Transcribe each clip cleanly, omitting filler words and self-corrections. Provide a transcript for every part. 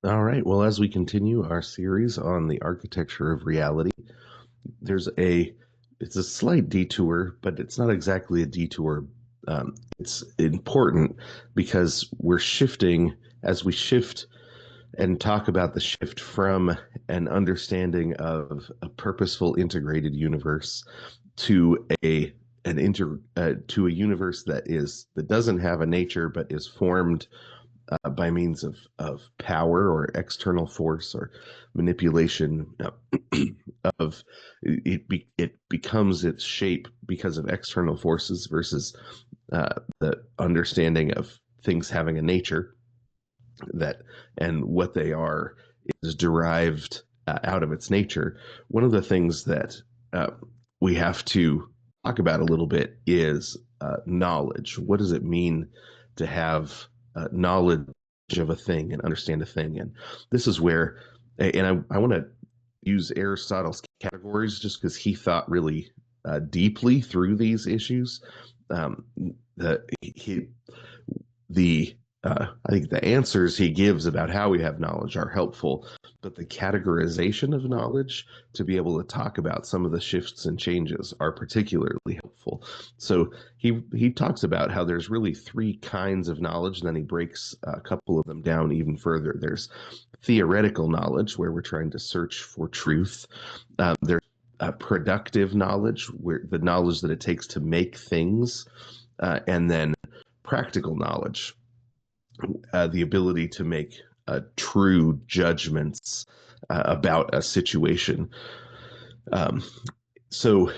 All right. Well, as we continue our series on the architecture of reality, there's a it's a slight detour, but it's not exactly a detour. It's important because we're shifting as we shift and talk about the shift from an understanding of a purposeful integrated universe to a universe that doesn't have a nature but is formed by means of power or external force or manipulation of it becomes its shape because of external forces versus the understanding of things having a nature that and what they are is derived out of its nature. One of the things that uh, we have to talk about a little bit is knowledge. What does it mean to have knowledge of a thing and understand a thing? And this is where, and I want to use Aristotle's categories just because he thought really deeply through these issues. Um, he the I think the answers he gives about how we have knowledge are helpful, but the categorization of knowledge to be able to talk about some of the shifts and changes are particularly helpful. So he talks about how there's really three kinds of knowledge, and then he breaks a couple of them down even further. There's theoretical knowledge, where we're trying to search for truth. There's productive knowledge, where the knowledge that it takes to make things, and then practical knowledge, the ability to make true judgments about a situation. Um, so,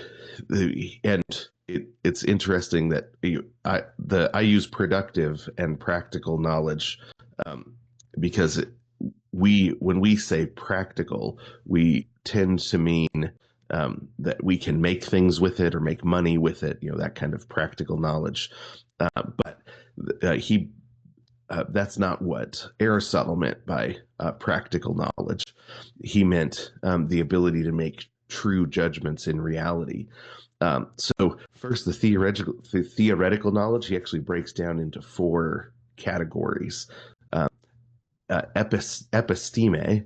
and it's interesting that I use productive and practical knowledge um, because we when we say practical, we tend to mean that we can make things with it or make money with it, that kind of practical knowledge. But he that's not what Aristotle meant by practical knowledge. He meant the ability to make true judgments in reality. So first, the theoretical knowledge he actually breaks down into four categories: um, episteme,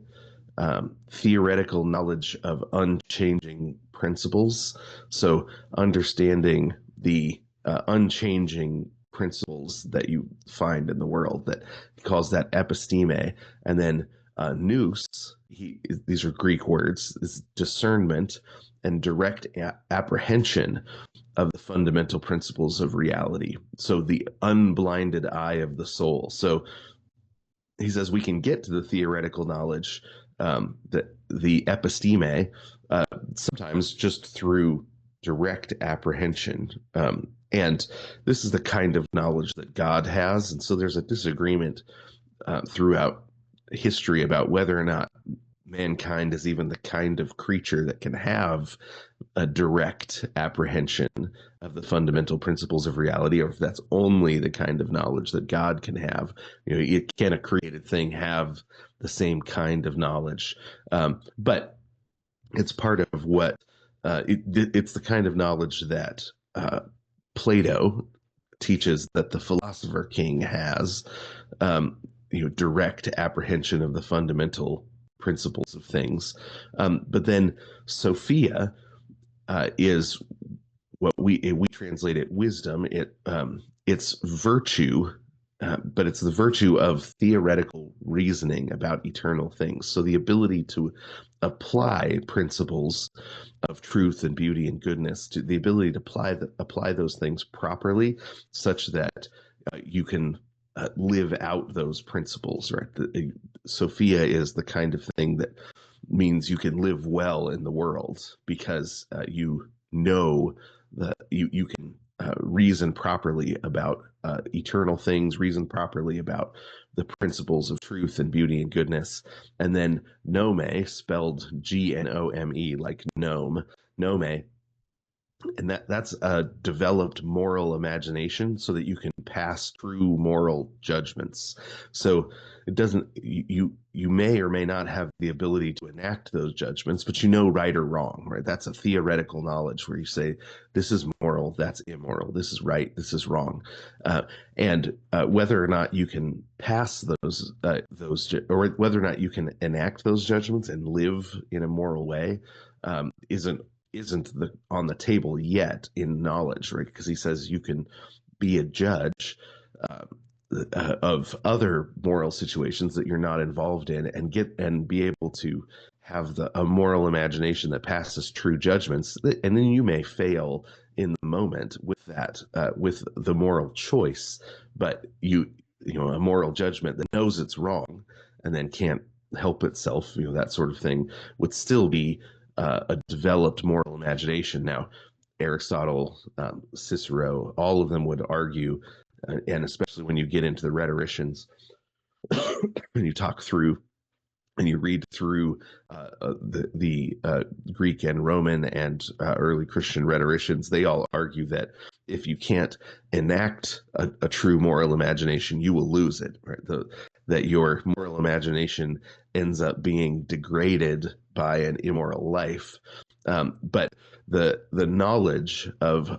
theoretical knowledge of unchanging principles. So understanding the unchanging principles that you find in the world, that he calls that episteme. And then nous, these are Greek words, is discernment and direct apprehension of the fundamental principles of reality. So the unblinded eye of the soul. So he says we can get to the theoretical knowledge, that the episteme, sometimes just through direct apprehension. And this is the kind of knowledge that God has. And so there's a disagreement throughout history about whether or not mankind is even the kind of creature that can have a direct apprehension of the fundamental principles of reality, or if that's only the kind of knowledge that God can have. Can a created thing have the same kind of knowledge? But it's part of what it's the kind of knowledge that Plato teaches that the philosopher king has, um, direct apprehension of the fundamental principles of things. But then Sophia is what we translate it wisdom. It's virtue, but it's the virtue of theoretical reasoning about eternal things. So the ability to apply principles of truth and beauty and goodness, to the ability to apply those things properly, such that you can live out those principles. Right, Sophia is the kind of thing that means you can live well in the world because you know that you can reason properly about eternal things, reason properly about the principles of truth and beauty and goodness. And then Nome, spelled Gnome, like gnome, Nome and that's a developed moral imagination so that you can pass true moral judgments. So it doesn't you may or may not have the ability to enact those judgments, but you know right or wrong, right? That's a theoretical knowledge where you say this is moral, that's immoral, this is right, this is wrong. uh, and whether or not you can pass or whether or not you can enact those judgments and live in a moral way, isn't on the table yet in knowledge, right? Because he says you can be a judge uh, of other moral situations that you're not involved in, and be able to have a moral imagination that passes true judgments, and then you may fail in the moment with that with the moral choice, but a moral judgment that knows it's wrong and then can't help itself, that sort of thing would still be a developed moral imagination. Now, Aristotle, Cicero, all of them would argue, and especially when you get into the rhetoricians, and you talk through and you read through the Greek and Roman and early Christian rhetoricians, they all argue that if you can't enact a true moral imagination, you will lose it. Right? That your moral imagination ends up being degraded by an immoral life. But the knowledge of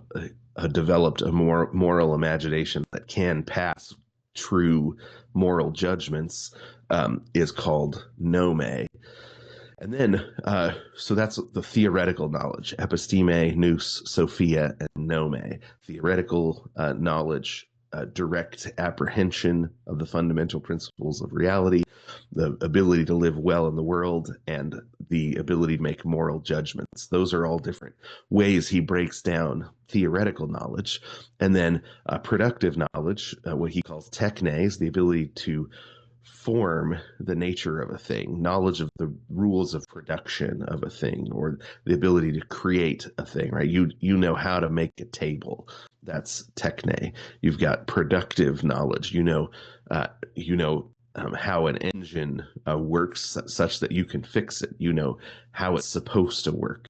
developed a more moral imagination that can pass true moral judgments is called nome. And then, so that's the theoretical knowledge: episteme, nous, sophia, and nome. Theoretical knowledge, direct apprehension of the fundamental principles of reality, the ability to live well in the world, and the ability to make moral judgments. Those are all different ways he breaks down theoretical knowledge. And then productive knowledge, what he calls technes, the ability to form the nature of a thing, knowledge of the rules of production of a thing, or the ability to create a thing, right? You know how to make a table. That's techne. You've got productive knowledge. How an engine works such that you can fix it. You know how it's supposed to work,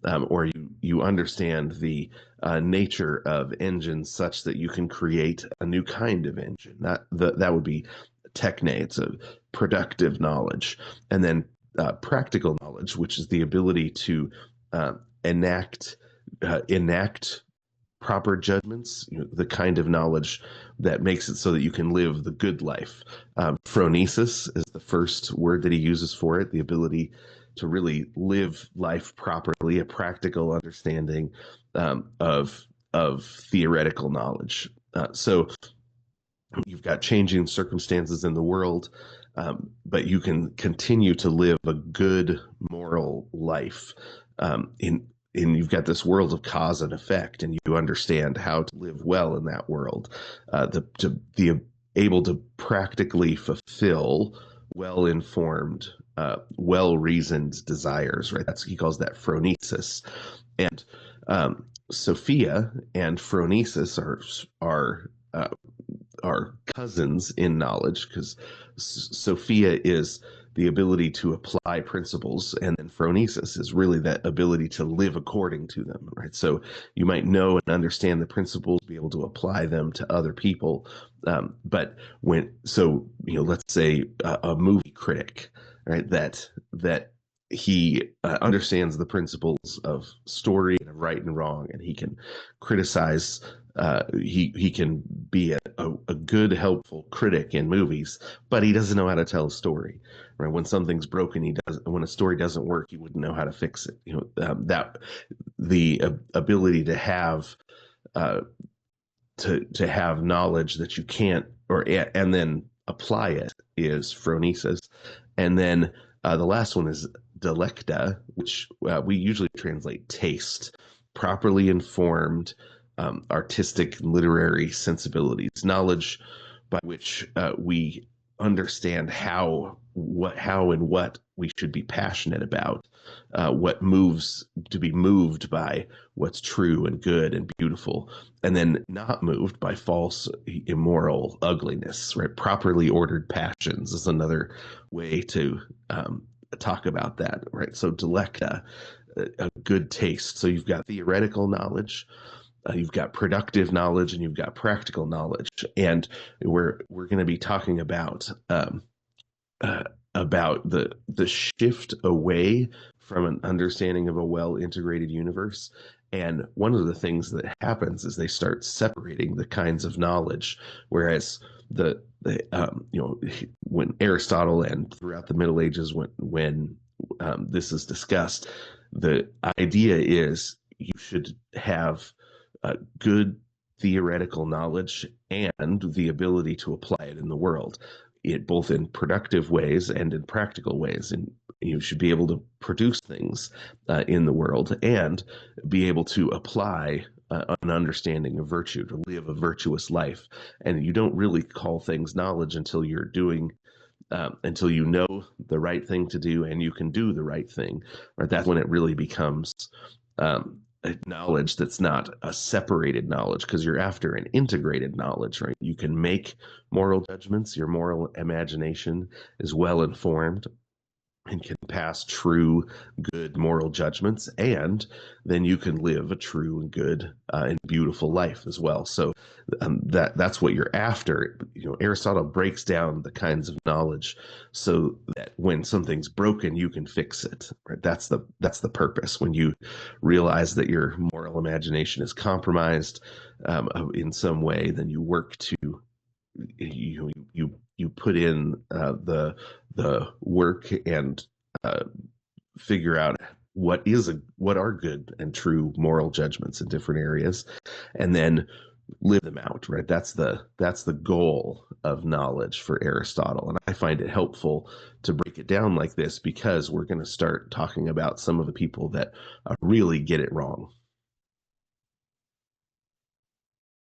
or you understand the nature of engines such that you can create a new kind of engine. That would be techne. It's a productive knowledge. And then practical knowledge, which is the ability to uh, enact enact proper judgments, the kind of knowledge that makes it so that you can live the good life. Phronesis is the first word that he uses for it, the ability to really live life properly, a practical understanding of theoretical knowledge. So you've got changing circumstances in the world, but you can continue to live a good moral life. And you've got this world of cause and effect, and you understand how to live well in that world, to be able to practically fulfill well-informed, well-reasoned desires. Right? He calls that phronesis, and Sophia and phronesis are cousins in knowledge, because Sophia is the ability to apply principles, and then phronesis is really that ability to live according to them, right? So you might know and understand the principles, be able to apply them to other people. But let's say a movie critic, right? That he understands the principles of story and of right and wrong, and he can criticize. He can be a good, helpful critic in movies, but he doesn't know how to tell a story. Right? When something's broken, when a story doesn't work, he wouldn't know how to fix it. That the ability to have uh, to have knowledge that you can't, and then apply it, is phronesis. And then the last one is delecta, which we usually translate taste. Properly informed artistic literary sensibilities, knowledge by which we understand how and what we should be passionate about, what moves to be moved by what's true and good and beautiful, and then not moved by false, immoral ugliness. Right? Properly ordered passions is another way to talk about that. Right? So delecta. a good taste. So you've got theoretical knowledge, you've got productive knowledge, and you've got practical knowledge. And we're going to be talking uh, about the shift away from an understanding of a well integrated universe. And one of the things that happens is they start separating the kinds of knowledge, whereas when Aristotle and throughout the Middle Ages, when this is discussed, the idea is you should have good theoretical knowledge and the ability to apply it in the world, it both in productive ways and in practical ways. And you should be able to produce things in the world and be able to apply an understanding of virtue, to live a virtuous life. And you don't really call things knowledge until you're doing until you know the right thing to do and you can do the right thing. Right, that's when it really becomes a knowledge that's not a separated knowledge, because you're after an integrated knowledge, right? You can make moral judgments. Your moral imagination is well informed and can pass true, good moral judgments, and then you can live a true and good and beautiful life as well. So that's what you're after. Aristotle breaks down the kinds of knowledge so that when something's broken, you can fix it. Right? That's the purpose. When you realize that your moral imagination is compromised in some way, then you work to you put in the work and uh, figure out what are good and true moral judgments in different areas, and then live them out. Right, that's the goal of knowledge for Aristotle, and I find it helpful to break it down like this because we're going to start talking about some of the people that really get it wrong.